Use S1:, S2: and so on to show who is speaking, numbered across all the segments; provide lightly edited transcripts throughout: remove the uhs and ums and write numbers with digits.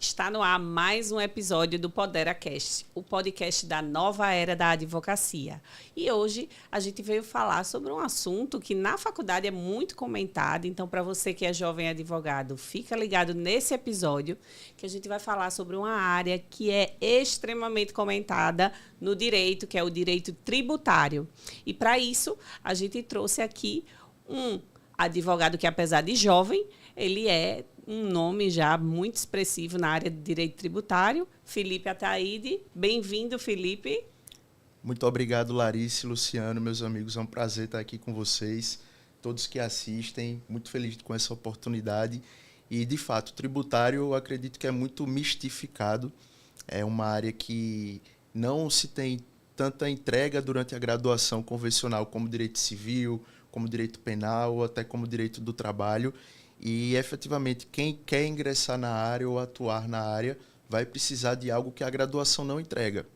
S1: Está no ar mais um episódio do PoderaCast, o podcast da nova era da advocacia. E hoje a gente veio falar sobre um assunto que na faculdade é muito comentado. Então, para você que é jovem advogado, fica ligado nesse episódio, que a gente vai falar sobre uma área que é extremamente comentada no direito, que é o direito tributário. E para isso, a gente trouxe aqui um advogado que, apesar de jovem, ele é um nome já muito expressivo na área de direito tributário, Felipe Ataide. Bem-vindo, Felipe.
S2: Muito obrigado, Larissa e Luciano, meus amigos. É um prazer estar aqui com vocês, todos que assistem. Muito feliz com essa oportunidade. E, de fato, tributário, eu acredito que é muito mistificado. É uma área que não se tem tanta entrega durante a graduação convencional como direito civil, como direito penal, ou até como direito do trabalho. E, efetivamente, quem quer ingressar na área ou atuar na área vai precisar de algo que a graduação não entrega.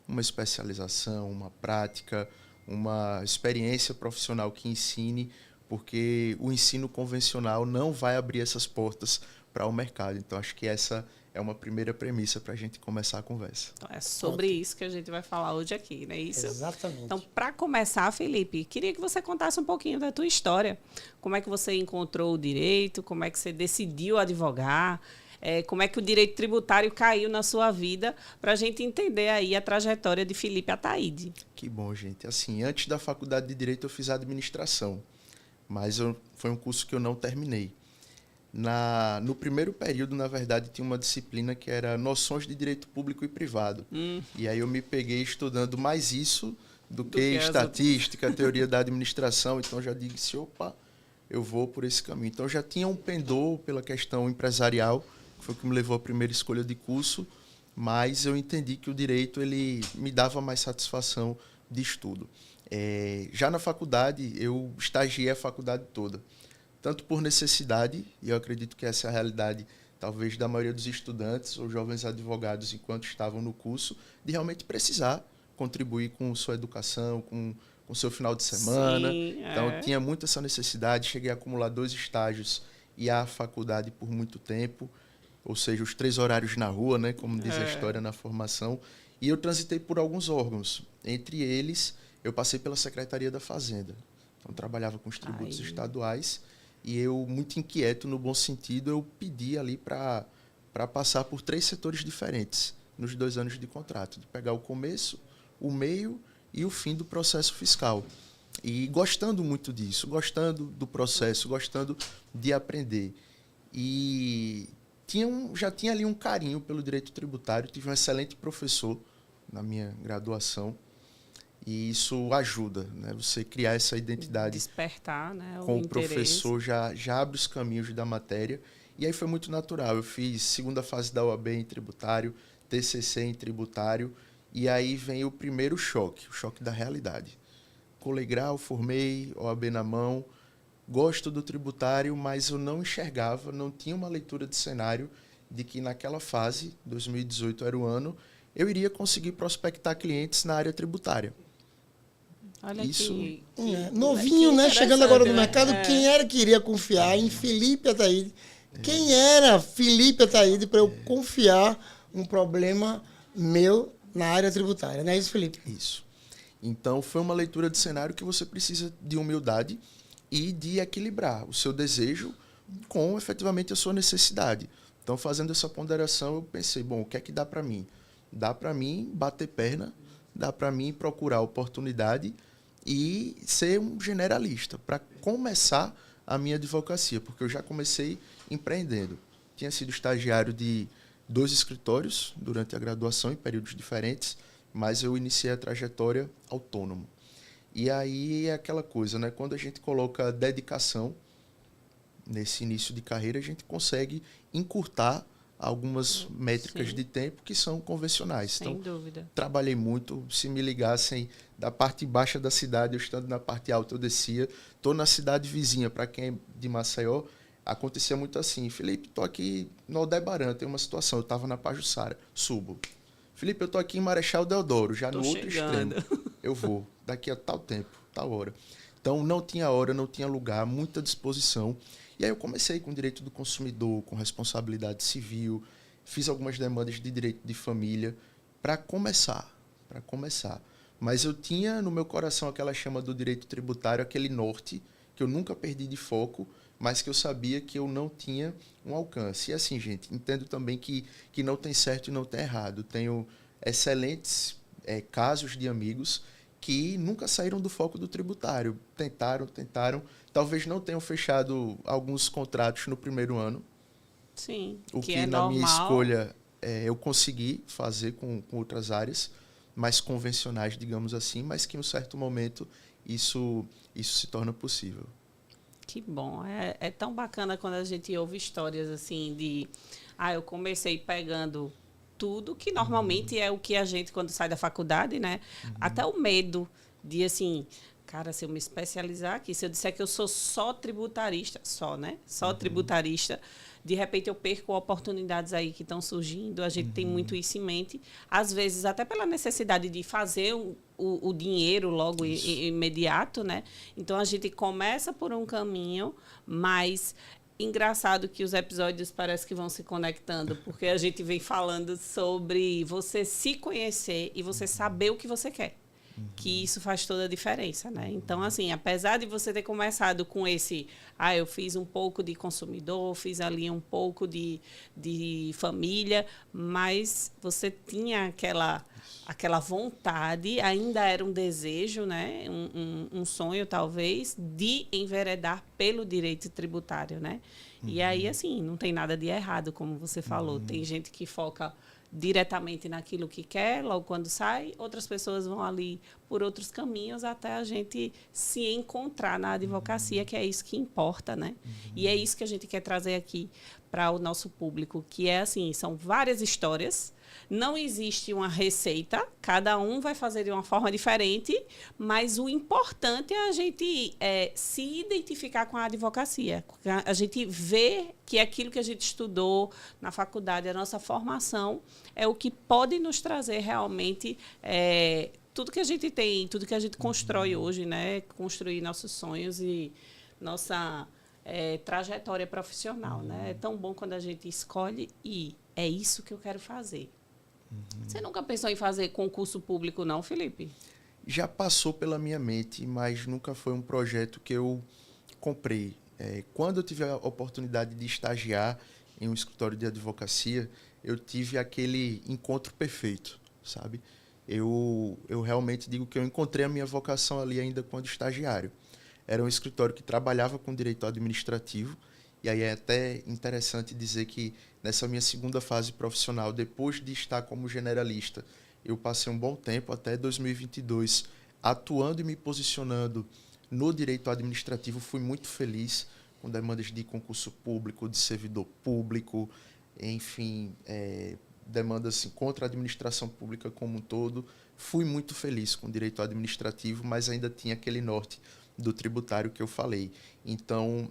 S2: Uma especialização, uma prática, uma experiência profissional que ensine, porque o ensino convencional não vai abrir essas portas para o mercado. Então, acho que essa é uma primeira premissa para a gente começar a conversa.
S1: Então, é sobre isso que a gente vai falar hoje aqui, não é isso?
S3: Exatamente.
S1: Então, para começar, Felipe, queria que você contasse um pouquinho da tua história. Como é que você encontrou o direito? Como é que você decidiu advogar? Como é que o direito tributário caiu na sua vida, para a gente entender aí a trajetória de Felipe Ataide.
S2: Que bom, gente. Assim, antes da faculdade de Direito, eu fiz administração, mas foi um curso que eu não terminei. No primeiro período, na verdade, tinha uma disciplina que era Noções de Direito Público e Privado. E aí eu me peguei estudando mais isso do que estatística, teoria da administração. Então, já disse, opa, eu vou por esse caminho. Então, já tinha um pendor pela questão empresarial, que foi o que me levou à primeira escolha de curso, mas eu entendi que o direito ele me dava mais satisfação de estudo. Já na faculdade, eu estagiei a faculdade toda. Tanto por necessidade, e eu acredito que essa é a realidade, talvez, da maioria dos estudantes ou jovens advogados, enquanto estavam no curso, de realmente precisar contribuir com sua educação, com seu final de semana.
S1: Sim,
S2: Então, eu tinha muito essa necessidade. Cheguei a acumular 2 estágios e a faculdade por muito tempo, ou seja, os 3 horários na rua, né, como diz a história na formação. E eu transitei por alguns órgãos. Entre eles, eu passei pela Secretaria da Fazenda. Então, trabalhava com os tributos estaduais. E eu, muito inquieto, no bom sentido, eu pedi ali para passar por 3 setores diferentes nos 2 anos de contrato, de pegar o começo, o meio e o fim do processo fiscal. E gostando muito disso, gostando do processo, gostando de aprender. E já tinha ali um carinho pelo direito tributário, tive um excelente professor na minha graduação. E isso ajuda, né? Você criar essa identidade.
S1: Despertar, né,
S2: com o professor, já abre os caminhos da matéria. E aí foi muito natural. Eu fiz segunda fase da OAB em tributário, TCC em tributário. E aí vem o primeiro choque, o choque da realidade. Colei grau, formei, OAB na mão. Gosto do tributário, mas eu não enxergava, não tinha uma leitura de cenário de que naquela fase, 2018 era o ano, eu iria conseguir prospectar clientes na área tributária.
S1: Olha
S3: isso,
S1: que
S3: novinho, né? Chegando agora no mercado, quem era que iria confiar em Felipe Ataide? Quem era Felipe Ataide para eu confiar um problema meu na área tributária? Não é isso, Felipe?
S2: Isso. Então, foi uma leitura de cenário que você precisa de humildade e de equilibrar o seu desejo com, efetivamente, a sua necessidade. Então, fazendo essa ponderação, eu pensei, bom, o que é que dá para mim? Dá para mim bater perna, dá para mim procurar oportunidade e ser um generalista, para começar a minha advocacia, porque eu já comecei empreendendo. Tinha sido estagiário de 2 escritórios durante a graduação, em períodos diferentes, mas eu iniciei a trajetória autônomo. E aí é aquela coisa, né? Quando a gente coloca dedicação nesse início de carreira, a gente consegue encurtar algumas métricas de tempo que são convencionais.
S1: Sem
S2: então,
S1: dúvida.
S2: Trabalhei muito. Se me ligassem da parte baixa da cidade, eu estando na parte alta, eu descia. Estou na cidade vizinha, para quem é de Maceió, acontecia muito assim. Felipe, estou aqui no Aldebaran, tem uma situação. Eu estava na Pajuçara, subo. Felipe, eu estou aqui em Marechal Deodoro, já no outro extremo. Eu vou, daqui a tal tempo, tal hora. Então, não tinha hora, não tinha lugar, muita disposição. E aí eu comecei com direito do consumidor, com responsabilidade civil, fiz algumas demandas de direito de família para começar. Mas eu tinha no meu coração aquela chama do direito tributário, aquele norte, que eu nunca perdi de foco, mas que eu sabia que eu não tinha um alcance. E assim, gente, entendo também que não tem certo e não tem errado. Tenho excelentes casos de amigos que nunca saíram do foco do tributário. Tentaram, talvez não tenham fechado alguns contratos no primeiro ano.
S1: Sim,
S2: O que
S1: é
S2: na
S1: normal.
S2: minha escolha eu consegui fazer com outras áreas mais convencionais, digamos assim, mas que em um certo momento isso se torna possível.
S1: Que bom. É tão bacana quando a gente ouve histórias assim de... eu comecei pegando tudo, que normalmente é o que a gente, quando sai da faculdade, né? Até o medo de, assim... Cara, se eu me especializar aqui, se eu disser que eu sou só tributarista, só tributarista, de repente eu perco oportunidades aí que estão surgindo, a gente tem muito isso em mente. Às vezes, até pela necessidade de fazer o dinheiro logo imediato, né? Então, a gente começa por um caminho, mas... Engraçado que os episódios parece que vão se conectando, porque a gente vem falando sobre você se conhecer e você saber o que você quer. Que isso faz toda a diferença, né? Então, assim, apesar de você ter começado com esse... eu fiz um pouco de consumidor, fiz ali um pouco de família, mas você tinha aquela vontade, ainda era um desejo, né? Um sonho, talvez, de enveredar pelo direito tributário, né? E aí, assim, não tem nada de errado, como você falou. Tem gente que foca diretamente naquilo que quer, logo quando sai, outras pessoas vão ali por outros caminhos até a gente se encontrar na advocacia, que é isso que importa, né? E é isso que a gente quer trazer aqui para o nosso público, que é assim, são várias histórias, não existe uma receita, cada um vai fazer de uma forma diferente, mas o importante é a gente se identificar com a advocacia, a gente ver que aquilo que a gente estudou na faculdade, a nossa formação, é o que pode nos trazer realmente tudo que a gente tem, tudo que a gente constrói hoje, né? Construir nossos sonhos e nossa trajetória profissional, né? É tão bom quando a gente escolhe e é isso que eu quero fazer. Você nunca pensou em fazer concurso público, não, Felipe?
S2: Já passou pela minha mente, mas nunca foi um projeto que eu comprei. Quando eu tive a oportunidade de estagiar em um escritório de advocacia, eu tive aquele encontro perfeito, sabe? Eu realmente digo que eu encontrei a minha vocação ali ainda quando estagiário. Era um escritório que trabalhava com direito administrativo, e aí é até interessante dizer que nessa minha segunda fase profissional, depois de estar como generalista, eu passei um bom tempo, até 2022, atuando e me posicionando no direito administrativo. Fui muito feliz com demandas de concurso público, de servidor público, enfim, demandas assim, contra a administração pública como um todo. Fui muito feliz com o direito administrativo, mas ainda tinha aquele norte do tributário que eu falei. Então,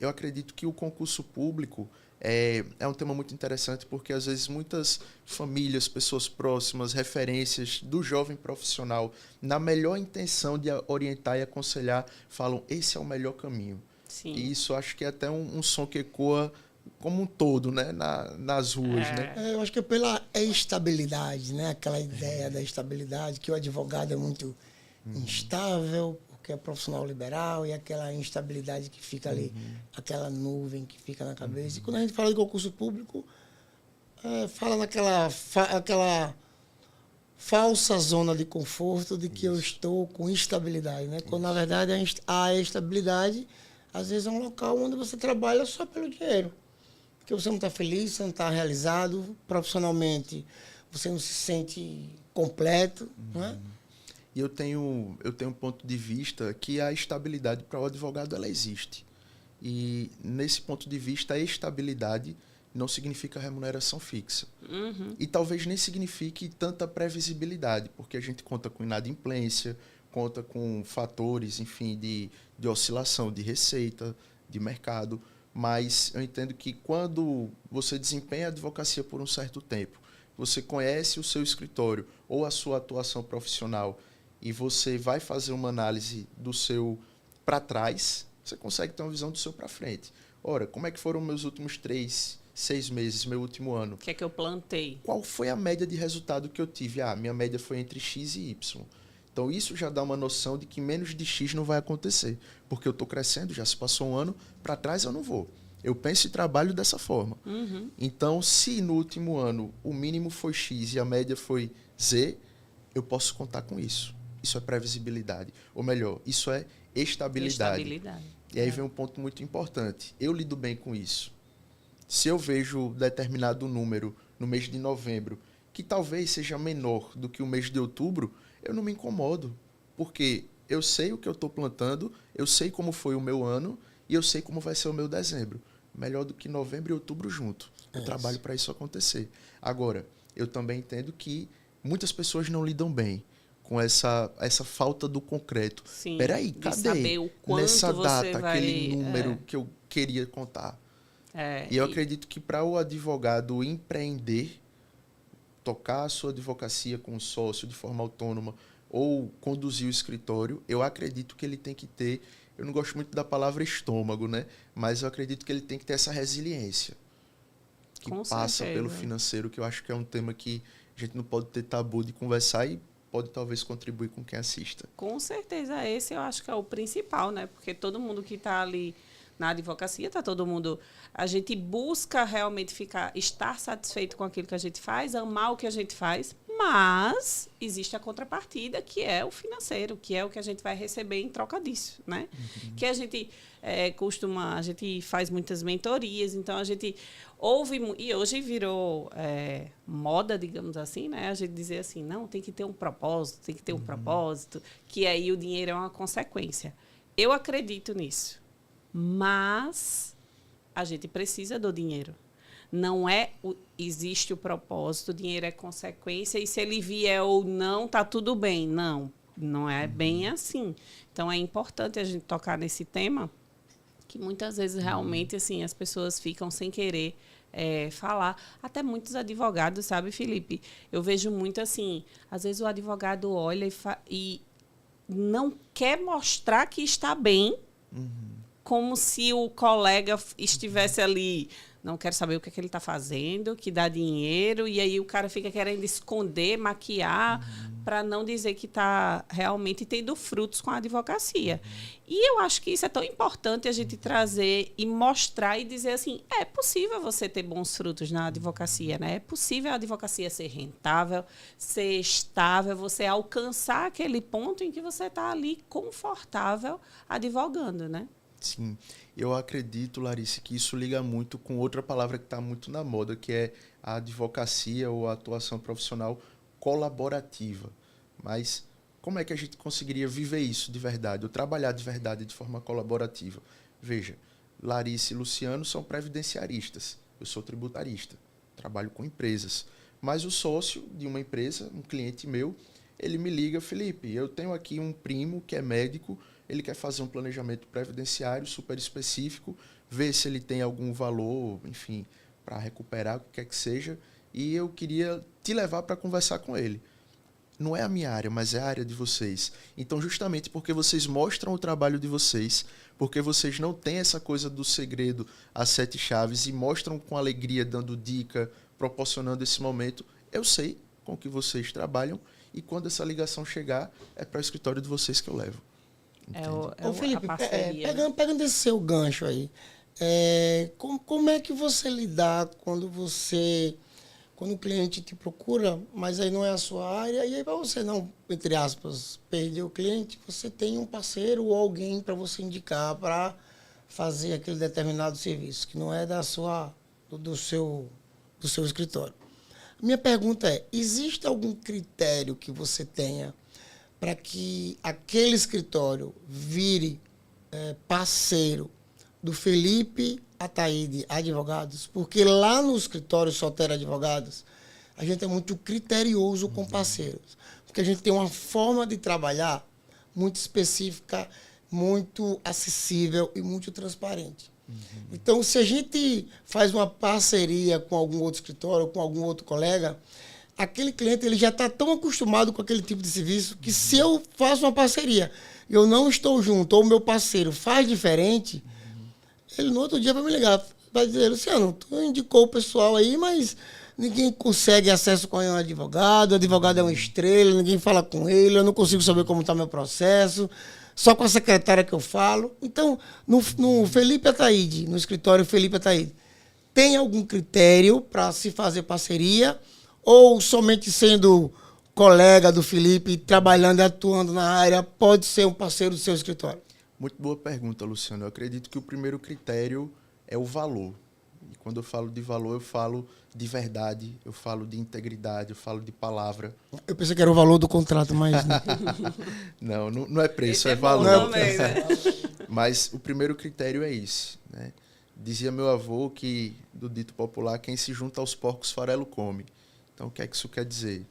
S2: eu acredito que o concurso público é um tema muito interessante, porque às vezes muitas famílias, pessoas próximas, referências do jovem profissional, na melhor intenção de orientar e aconselhar, falam, esse é o melhor caminho.
S1: Sim.
S2: E isso acho que é até um som que ecoa como um todo, né? nas ruas. Né?
S3: Eu acho que é pela estabilidade, né? Aquela ideia da estabilidade, que o advogado é muito instável, que é profissional liberal, e aquela instabilidade que fica ali, aquela nuvem que fica na cabeça. E quando a gente fala de concurso público, fala naquela aquela falsa zona de conforto de que eu estou com instabilidade, né? Quando, na verdade, a estabilidade, às vezes, é um local onde você trabalha só pelo dinheiro. Porque você não está feliz, você não está realizado profissionalmente, você não se sente completo, né?
S2: E eu tenho um ponto de vista que a estabilidade para o advogado ela existe. E, nesse ponto de vista, a estabilidade não significa remuneração fixa. E talvez nem signifique tanta previsibilidade, porque a gente conta com inadimplência, conta com fatores, enfim, de oscilação de receita, de mercado. Mas eu entendo que quando você desempenha a advocacia por um certo tempo, você conhece o seu escritório ou a sua atuação profissional, e você vai fazer uma análise do seu para trás, você consegue ter uma visão do seu para frente. Ora, como é que foram meus últimos 3, 6 meses, meu último ano.
S1: O que é que eu plantei?
S2: Qual foi a média de resultado que eu tive? Minha média foi entre X e Y. Então, isso já dá uma noção de que menos de X não vai acontecer. Porque eu estou crescendo, já se passou um ano, para trás eu não vou. Eu penso e trabalho dessa forma. Então, se no último ano o mínimo foi X e a média foi Z, eu posso contar com isso. Isso é previsibilidade. Ou melhor, isso é estabilidade. E aí vem um ponto muito importante. Eu lido bem com isso. Se eu vejo determinado número no mês de novembro, que talvez seja menor do que o mês de outubro, eu não me incomodo. Porque eu sei o que eu estou plantando, eu sei como foi o meu ano e eu sei como vai ser o meu dezembro. Melhor do que novembro e outubro junto. Eu trabalho para isso acontecer. Agora, eu também entendo que muitas pessoas não lidam bem com essa falta do concreto.
S1: Sim,
S2: peraí, cadê?
S1: Saber o quanto
S2: nessa
S1: você
S2: data, aquele número que eu queria contar. E eu acredito que para o advogado empreender, tocar a sua advocacia com um sócio de forma autônoma ou conduzir o escritório, eu acredito que ele tem que ter, eu não gosto muito da palavra estômago, né? Mas eu acredito que ele tem que ter essa resiliência que passa pelo financeiro, que eu acho que é um tema que a gente não pode ter tabu de conversar e pode talvez contribuir com quem assista.
S1: Com certeza, esse eu acho que é o principal, né? Porque todo mundo que está ali na advocacia, tá todo mundo... A gente busca realmente estar satisfeito com aquilo que a gente faz, amar o que a gente faz, mas existe a contrapartida, que é o financeiro, que é o que a gente vai receber em troca disso, né? Que a gente a gente faz muitas mentorias, então a gente ouve... E hoje virou moda, digamos assim, né? A gente dizer assim, não, tem que ter um propósito, que aí o dinheiro é uma consequência. Eu acredito nisso. Mas a gente precisa do dinheiro. Não existe o propósito, o dinheiro é consequência, e se ele vier ou não, tá tudo bem. Não é bem assim. Então, é importante a gente tocar nesse tema, que muitas vezes, realmente, assim, as pessoas ficam sem querer falar. Até muitos advogados, sabe, Felipe? Eu vejo muito assim, às vezes o advogado olha e não quer mostrar que está bem, como se o colega estivesse ali, não quero saber o que ele está fazendo, que dá dinheiro, e aí o cara fica querendo esconder, maquiar, para não dizer que está realmente tendo frutos com a advocacia. E eu acho que isso é tão importante a gente trazer e mostrar e dizer assim, é possível você ter bons frutos na advocacia, né? É possível a advocacia ser rentável, ser estável, você alcançar aquele ponto em que você está ali confortável advogando, né?
S2: Sim, eu acredito, Larissa, que isso liga muito com outra palavra que está muito na moda, que é a advocacia ou a atuação profissional colaborativa. Mas como é que a gente conseguiria viver isso de verdade, ou trabalhar de verdade de forma colaborativa? Veja, Larissa e Luciano são previdenciaristas, eu sou tributarista, trabalho com empresas. Mas o sócio de uma empresa, um cliente meu, ele me liga, Felipe, eu tenho aqui um primo que é médico, ele quer fazer um planejamento previdenciário super específico, ver se ele tem algum valor, enfim, para recuperar, o que quer que seja, e eu queria te levar para conversar com ele. Não é a minha área, mas é a área de vocês. Então, justamente porque vocês mostram o trabalho de vocês, porque vocês não têm essa coisa do segredo às 7 chaves e mostram com alegria, dando dica, proporcionando esse momento, eu sei com que vocês trabalham e quando essa ligação chegar, é para o escritório de vocês que eu levo.
S3: Ô, Felipe,
S1: parceria,
S3: pegando esse seu gancho aí, como é que você lidar quando o cliente te procura, mas aí não é a sua área, e aí para você não, entre aspas, perder o cliente, você tem um parceiro ou alguém para você indicar para fazer aquele determinado serviço, que não é do seu escritório. Minha pergunta é, existe algum critério que você tenha para que aquele escritório vire parceiro do Felipe Ataíde Advogados? Porque lá no escritório Soltero Advogados, a gente é muito criterioso com parceiros. Porque a gente tem uma forma de trabalhar muito específica, muito acessível e muito transparente. Então, se a gente faz uma parceria com algum outro escritório, com algum outro colega, aquele cliente ele já está tão acostumado com aquele tipo de serviço que se eu faço uma parceria, eu não estou junto, ou o meu parceiro faz diferente, ele no outro dia vai me ligar. vai dizer, Luciano, tu indicou o pessoal aí, mas ninguém consegue acesso com o advogado é uma estrela, ninguém fala com ele, eu não consigo saber como está meu processo, só com a secretária que eu falo. Então, no Felipe Ataíde, no escritório Felipe Ataíde, tem algum critério para se fazer parceria ou somente sendo colega do Felipe, trabalhando e atuando na área, pode ser um parceiro do seu escritório?
S2: Muito boa pergunta, Luciano. Eu acredito que o primeiro critério é o valor. E quando eu falo de valor, eu falo de verdade, eu falo de integridade, eu falo de palavra.
S3: Eu pensei que era o valor do contrato, mas...
S2: Não é preço,
S1: Esse
S2: é valor.
S1: Também, né?
S2: Mas o primeiro critério é esse, né? Dizia meu avô que, do dito popular, quem se junta aos porcos farelo come. Então, o que é que isso quer dizer?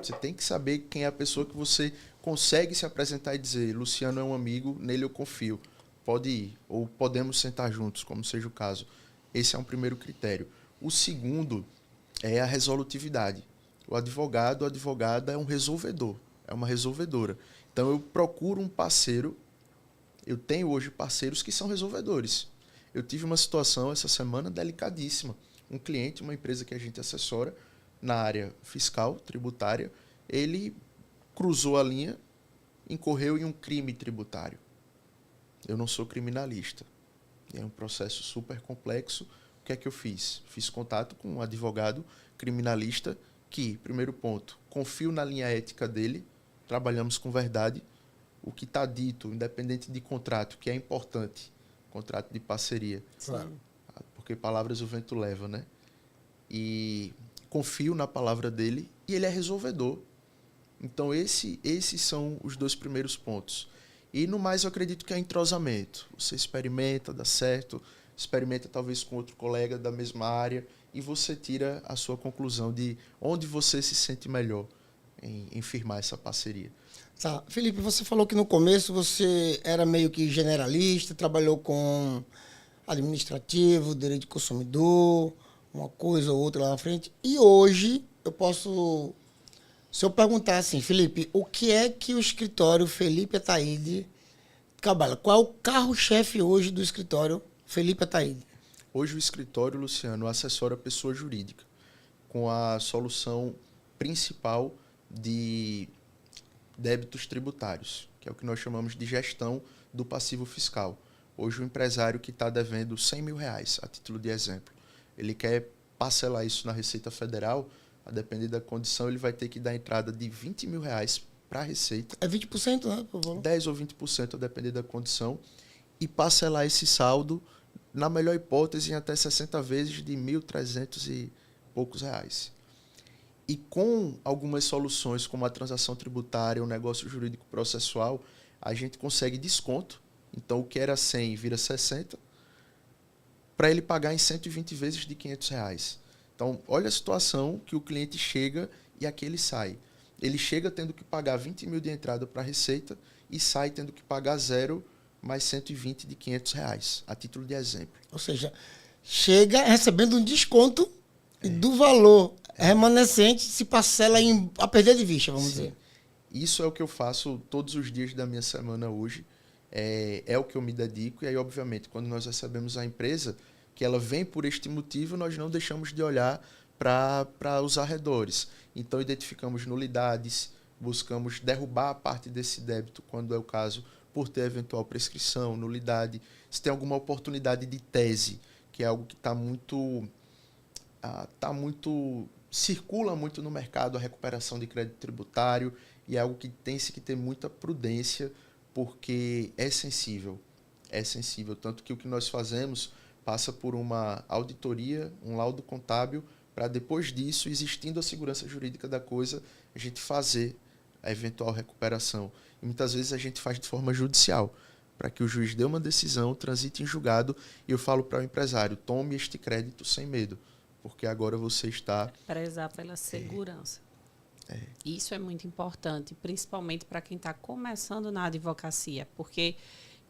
S2: Você tem que saber quem é a pessoa que você consegue se apresentar e dizer, Luciano é um amigo, nele eu confio, pode ir, ou podemos sentar juntos, como seja o caso. Esse é um primeiro critério. O segundo é a resolutividade. O advogado ou advogada é um resolvedor, é uma resolvedora. Então, eu procuro um parceiro, eu tenho hoje parceiros que são resolvedores. Eu tive uma situação essa semana delicadíssima. Um cliente, uma empresa que a gente assessora na área fiscal, tributária, ele cruzou a linha, incorreu em um crime tributário. Eu não sou criminalista. É um processo super complexo. O que é que eu fiz? Fiz contato com um advogado criminalista que, primeiro ponto, confio na linha ética dele, trabalhamos com verdade. O que está dito, independente de contrato, que é importante, contrato de parceria.
S3: Claro.
S2: Porque palavras o vento leva, né? E confio na palavra dele e ele é resolvedor. Então, esses são os dois primeiros pontos. E, no mais, eu acredito que é entrosamento. Você experimenta, dá certo, experimenta talvez com outro colega da mesma área e você tira a sua conclusão de onde você se sente melhor em firmar essa parceria.
S3: Tá. Felipe, você falou que no começo você era meio que generalista, trabalhou com administrativo, direito de consumidor, uma coisa ou outra lá na frente. E hoje eu posso... Se eu perguntar assim, Felipe, o que é que o escritório Felipe Ataíde trabalha? Qual é o carro-chefe hoje do escritório Felipe Ataíde?
S2: Hoje o escritório, Luciano, assessora a pessoa jurídica com a solução principal de débitos tributários, que é o que nós chamamos de gestão do passivo fiscal. Hoje o empresário que está devendo R$100 mil, a título de exemplo, ele quer parcelar isso na Receita Federal, a depender da condição, ele vai ter que dar entrada de R$20 mil para a Receita.
S3: É 20%, né? Por favor.
S2: 10% ou 20%, a depender da condição, e parcelar esse saldo, na melhor hipótese, em até 60 vezes de R$1.300 e poucos. E com algumas soluções, como a transação tributária, o negócio jurídico processual, a gente consegue desconto. Então, o que era 100 vira 60, para ele pagar em 120 vezes de R$500. Então, olha a situação que o cliente chega e aqui ele sai. Ele chega tendo que pagar 20 mil de entrada para a Receita e sai tendo que pagar 0 mais 120 de R$500, a título de exemplo.
S3: Ou seja, chega recebendo um desconto do valor remanescente, se parcela a perder de vista, vamos dizer.
S2: Isso é o que eu faço todos os dias da minha semana hoje. É o que eu me dedico. E aí, obviamente, quando nós recebemos a empresa, que ela vem por este motivo, nós não deixamos de olhar para os arredores. Então, identificamos nulidades, buscamos derrubar a parte desse débito, quando é o caso, por ter eventual prescrição, nulidade. Se tem alguma oportunidade de tese, que é algo que circula muito no mercado, a recuperação de crédito tributário, e é algo que tem-se que ter muita prudência, porque é sensível. É sensível. Tanto que o que nós fazemos passa por uma auditoria, um laudo contábil, para depois disso, existindo a segurança jurídica da coisa, a gente fazer a eventual recuperação. E muitas vezes a gente faz de forma judicial, para que o juiz dê uma decisão, transite em julgado, e eu falo para o empresário, tome este crédito sem medo, porque agora você está...
S1: Prezar pela segurança. Isso é muito importante, principalmente para quem está começando na advocacia, porque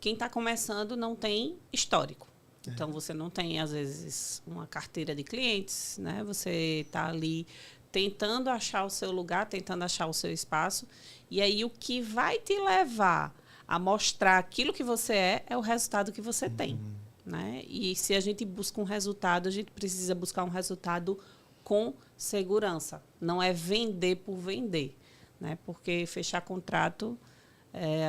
S1: quem está começando não tem histórico. Então, você não tem, às vezes, uma carteira de clientes, né? Você está ali tentando achar o seu lugar, tentando achar o seu espaço. E aí, o que vai te levar a mostrar aquilo que você é o resultado que você tem. né? E se a gente busca um resultado, a gente precisa buscar um resultado com segurança. Não é vender por vender, né? Porque fechar contrato,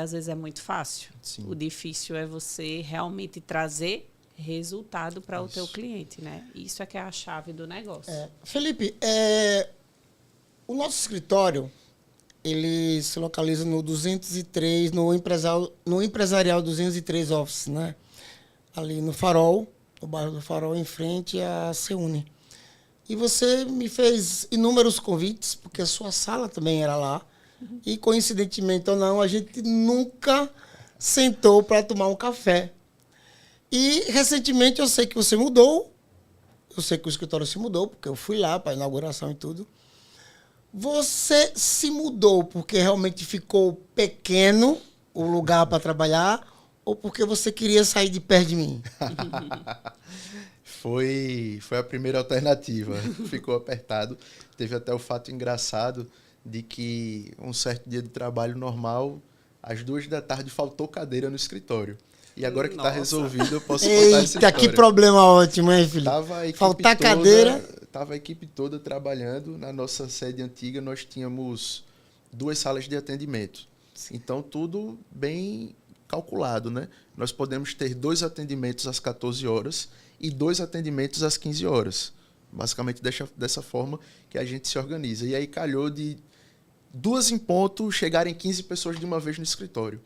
S1: às vezes, é muito fácil.
S2: Sim.
S1: O difícil é você realmente trazer resultado para o teu cliente, né? Isso é que é a chave do negócio.
S3: Felipe, o nosso escritório, ele se localiza no 203, no Empresarial 203 Office, né? Ali no Farol, no bairro do Farol, em frente à Seune. E você me fez inúmeros convites, porque a sua sala também era lá. E, coincidentemente ou não, a gente nunca sentou para tomar um café. E, recentemente, eu sei que você mudou. Eu sei que o escritório se mudou, porque eu fui lá para a inauguração e tudo. Você se mudou porque realmente ficou pequeno o lugar para trabalhar ou porque você queria sair de perto de mim?
S2: Foi a primeira alternativa. Ficou apertado. Teve até o fato engraçado de que um certo dia de trabalho normal, às 2 da tarde, faltou cadeira no escritório. E agora que está resolvido, eu posso contar essa história.
S3: Eita, que problema ótimo, hein, Felipe? Faltar cadeira.
S2: Estava a equipe toda trabalhando. Na nossa sede antiga, nós tínhamos 2 salas de atendimento. Então, tudo bem calculado, né? Nós podemos ter 2 atendimentos às 14 horas e 2 atendimentos às 15 horas. Basicamente, dessa forma que a gente se organiza. E aí calhou de 2 em ponto chegarem 15 pessoas de uma vez no escritório.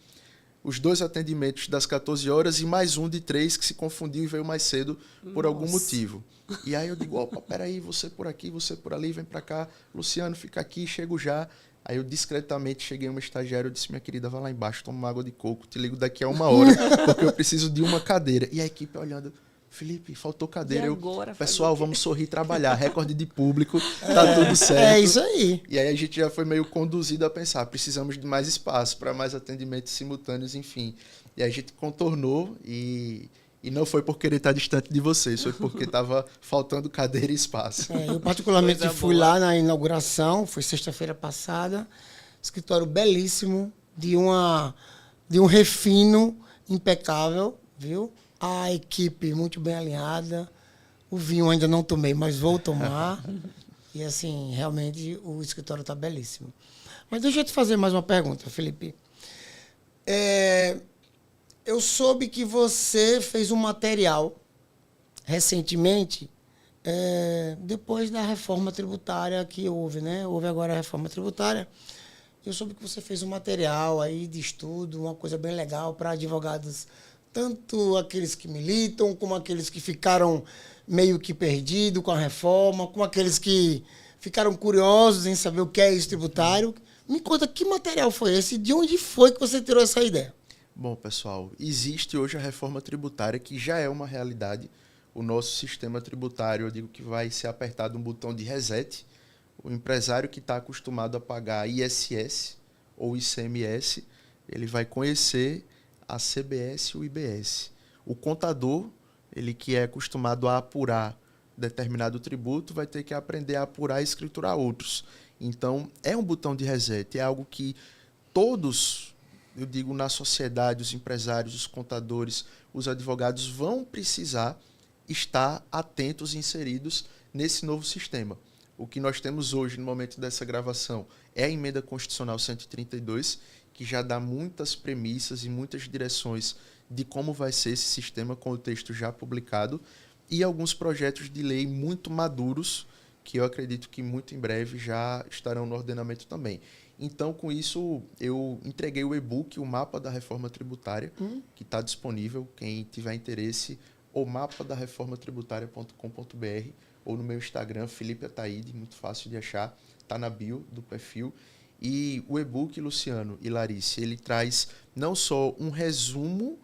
S2: Os 2 atendimentos das 14 horas e mais um de 3 que se confundiu e veio mais cedo por algum motivo. E aí eu digo, opa, peraí, você por aqui, você por ali, vem pra cá. Luciano, fica aqui, chego já. Aí eu discretamente cheguei a uma estagiária, eu disse, minha querida, vai lá embaixo, toma uma água de coco, te ligo daqui a 1 hora, porque eu preciso de uma cadeira. E a equipe olhando, Felipe, faltou cadeira. Pessoal, vamos sorrir e trabalhar. Recorde de público, tá tudo certo.
S3: É isso aí.
S2: E aí a gente já foi meio conduzido a pensar, precisamos de mais espaço para mais atendimentos simultâneos, enfim. E aí a gente contornou e não foi por querer estar distante de vocês, foi porque estava faltando cadeira e espaço.
S3: Eu particularmente fui lá na inauguração, foi sexta-feira passada, escritório belíssimo, de um refino impecável, viu? A equipe muito bem alinhada. O vinho ainda não tomei, mas vou tomar. E, assim, realmente o escritório está belíssimo. Mas deixa eu te fazer mais uma pergunta, Felipe. Eu soube que você fez um material recentemente, depois da reforma tributária que houve, né? Houve agora a reforma tributária. Eu soube que você fez um material aí de estudo, uma coisa bem legal para advogados, tanto aqueles que militam, como aqueles que ficaram meio que perdidos com a reforma, como aqueles que ficaram curiosos em saber o que é isso tributário. Me conta, que material foi esse e de onde foi que você tirou essa ideia?
S2: Bom, pessoal, existe hoje a reforma tributária, que já é uma realidade. O nosso sistema tributário, eu digo que vai ser apertado um botão de reset. O empresário que está acostumado a pagar ISS ou ICMS, ele vai conhecer a CBS e o IBS. O contador, ele que é acostumado a apurar determinado tributo, vai ter que aprender a apurar e escriturar outros. Então, é um botão de reset, é algo que todos, eu digo, na sociedade, os empresários, os contadores, os advogados vão precisar estar atentos e inseridos nesse novo sistema. O que nós temos hoje, no momento dessa gravação, é a Emenda Constitucional 132, que já dá muitas premissas e muitas direções de como vai ser esse sistema com o texto já publicado, e alguns projetos de lei muito maduros, que eu acredito que muito em breve já estarão no ordenamento também. Então, com isso, eu entreguei o e-book, o Mapa da Reforma Tributária, que está disponível. Quem tiver interesse, ou mapadaraformatributária.com.br, ou no meu Instagram, Felipe Ataíde, muito fácil de achar, está na bio do perfil. E o e-book, Luciano e Larice, ele traz não só um resumo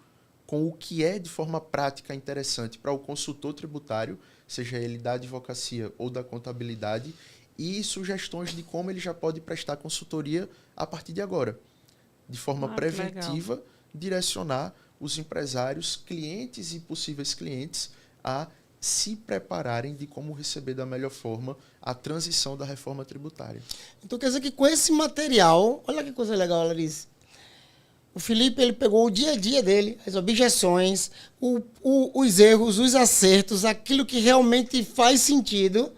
S2: com o que é de forma prática interessante para o consultor tributário, seja ele da advocacia ou da contabilidade, e sugestões de como ele já pode prestar consultoria a partir de agora. De forma preventiva, direcionar os empresários, clientes e possíveis clientes a se prepararem de como receber da melhor forma a transição da reforma tributária.
S3: Então quer dizer que com esse material, olha que coisa legal, Larissa, O Felipe, ele pegou o dia a dia dele, as objeções, os erros, os acertos, aquilo que realmente faz sentido,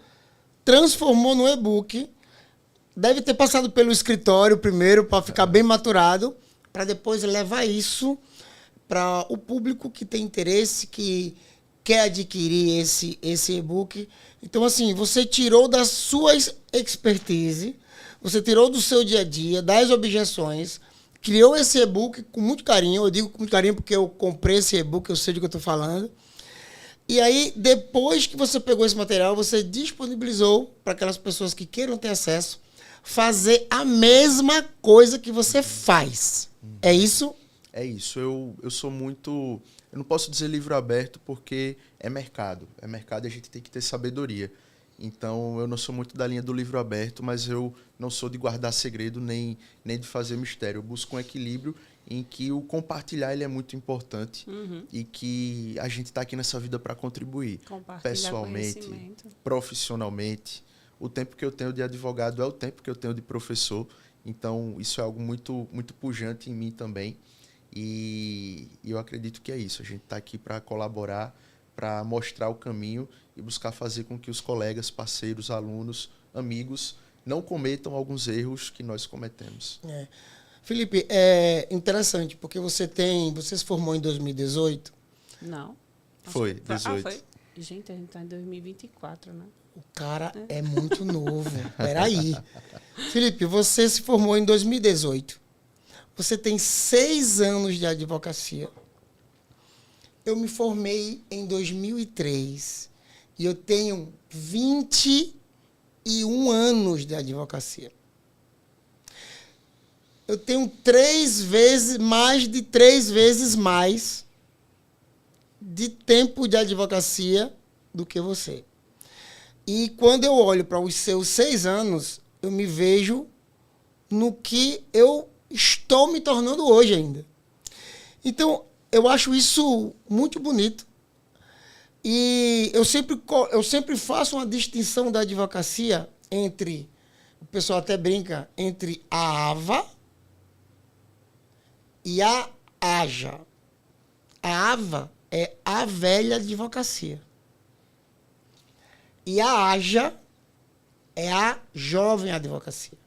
S3: transformou no e-book. Deve ter passado pelo escritório primeiro para ficar bem maturado, para depois levar isso para o público que tem interesse, que quer adquirir esse e-book. Então, assim, você tirou da sua expertise, você tirou do seu dia a dia, das objeções, criou esse e-book com muito carinho. Eu digo com muito carinho porque eu comprei esse e-book, eu sei do que eu estou falando. E aí, depois que você pegou esse material, você disponibilizou para aquelas pessoas que queiram ter acesso, fazer a mesma coisa que você faz. É isso?
S2: É isso. Eu sou muito... Eu não posso dizer livro aberto porque é mercado. É mercado e a gente tem que ter sabedoria. Então, eu não sou muito da linha do livro aberto, mas eu não sou de guardar segredo nem de fazer mistério. Eu busco um equilíbrio em que o compartilhar ele é muito importante e que a gente está aqui nessa vida para contribuir. Pessoalmente, profissionalmente. O tempo que eu tenho de advogado é o tempo que eu tenho de professor. Então, isso é algo muito, muito pujante em mim também. E eu acredito que é isso. A gente está aqui para colaborar, para mostrar o caminho e buscar fazer com que os colegas, parceiros, alunos, amigos não cometam alguns erros que nós cometemos.
S3: Felipe, é interessante, porque você se formou em 2018?
S1: Não.
S2: Foi, 18.
S1: Foi? Gente, a gente está em 2024, né?
S3: O cara é muito novo. Peraí. Felipe, você se formou em 2018. Você tem 6 anos de advocacia. Eu me formei em 2003 e eu tenho 21 anos de advocacia. Eu tenho mais de 3 vezes mais de tempo de advocacia do que você. E quando eu olho para os seus 6 anos, eu me vejo no que eu estou me tornando hoje ainda. Então, eu acho isso muito bonito. E eu sempre faço uma distinção da advocacia entre, o pessoal até brinca, entre a AVA e a AJA. A AVA é a velha advocacia. E a AJA é a jovem advocacia.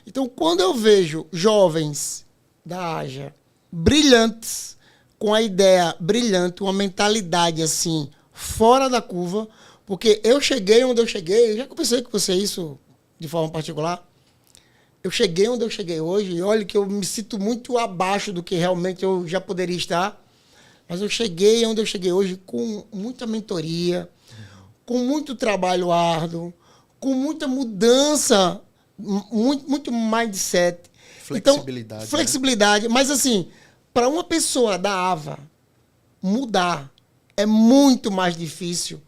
S3: Então, quando eu vejo jovens da AJA brilhantes, com a ideia brilhante, uma mentalidade assim, fora da curva, porque eu cheguei onde eu cheguei, eu já conversei com você isso de forma particular, eu cheguei onde eu cheguei hoje, e olha que eu me sinto muito abaixo do que realmente eu já poderia estar, mas eu cheguei onde eu cheguei hoje com muita mentoria, com muito trabalho árduo, com muita mudança, muito mindset.
S2: Flexibilidade.
S3: Então, flexibilidade. Né? Mas, assim, para uma pessoa da AVA mudar é muito mais difícil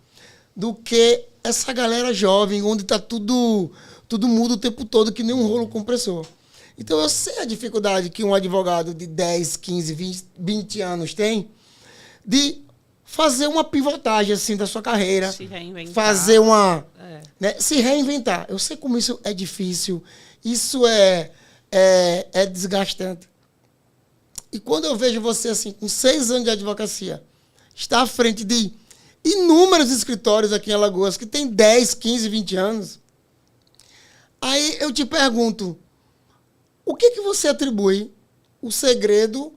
S3: do que essa galera jovem, onde está tudo muda o tempo todo, que nem um rolo compressor. Então, eu sei a dificuldade que um advogado de 10, 15, 20 anos tem de fazer uma pivotagem assim da sua carreira.
S1: Se reinventar.
S3: Fazer uma... Né, se reinventar. Eu sei como isso é difícil. Isso é desgastante. E quando eu vejo você assim, com 6 anos de advocacia, está à frente de inúmeros escritórios aqui em Alagoas, que tem 10, 15, 20 anos, aí eu te pergunto, o que você atribui o segredo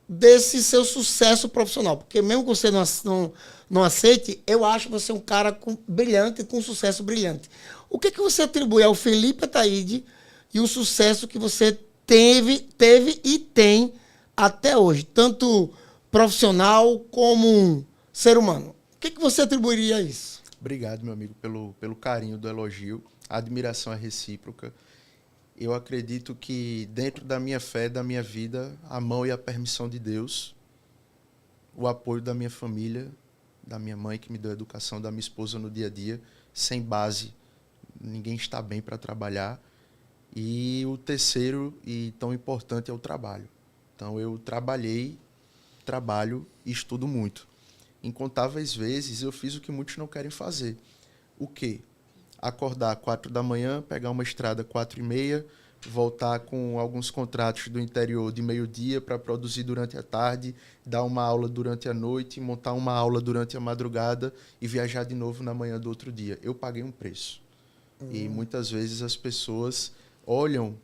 S3: desse seu sucesso profissional? Porque mesmo que você não aceite, eu acho você um cara brilhante, com sucesso brilhante. O que você atribui ao Felipe Ataide e o sucesso que você teve e tem até hoje, tanto profissional como ser humano? O que você atribuiria a isso?
S2: Obrigado, meu amigo, pelo carinho do elogio. A admiração é recíproca. Eu acredito que dentro da minha fé, da minha vida, a mão e a permissão de Deus, o apoio da minha família, da minha mãe que me deu educação, da minha esposa no dia a dia, sem base, ninguém está bem para trabalhar. E o terceiro e tão importante é o trabalho. Então eu trabalho e estudo muito. Incontáveis vezes eu fiz o que muitos não querem fazer. O quê? Acordar 4 da manhã, pegar uma estrada 4h30, voltar com alguns contratos do interior de meio-dia para produzir durante a tarde, dar uma aula durante a noite, montar uma aula durante a madrugada e viajar de novo na manhã do outro dia. Eu paguei um preço. E muitas vezes as pessoas olham,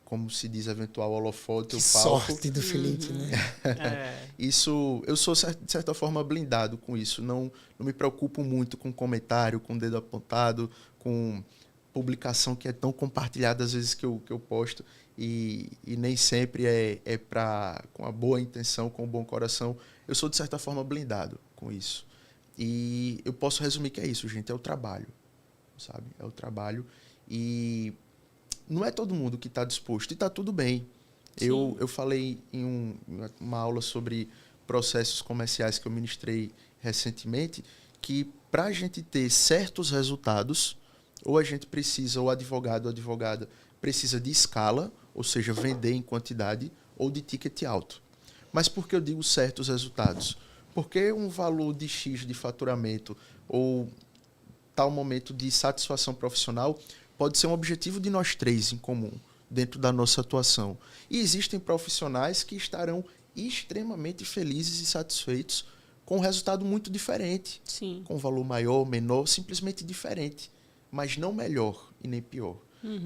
S2: como se diz, eventual holofote,
S3: Que
S2: o palco.
S3: sorte do Felipe, né?
S2: Isso, eu sou, de certa forma, blindado com isso. Não me preocupo muito com comentário, com dedo apontado, com publicação que é tão compartilhada às vezes que eu posto. E nem sempre é com a boa intenção, com o bom coração. Eu sou, de certa forma, blindado com isso. E eu posso resumir que é isso, gente. É o trabalho, sabe? É o trabalho. E não é todo mundo que está disposto. E está tudo bem. Eu falei em uma aula sobre processos comerciais que eu ministrei recentemente, que para a gente ter certos resultados, ou a gente precisa, ou advogado ou advogada precisa de escala, ou seja, vender em quantidade, ou de ticket alto. Mas por que eu digo certos resultados? Porque um valor de X de faturamento ou tal momento de satisfação profissional pode ser um objetivo de nós três em comum, dentro da nossa atuação. E existem profissionais que estarão extremamente felizes e satisfeitos com um resultado muito diferente.
S1: Sim.
S2: Com um valor maior, menor, simplesmente diferente. Mas não melhor e nem pior.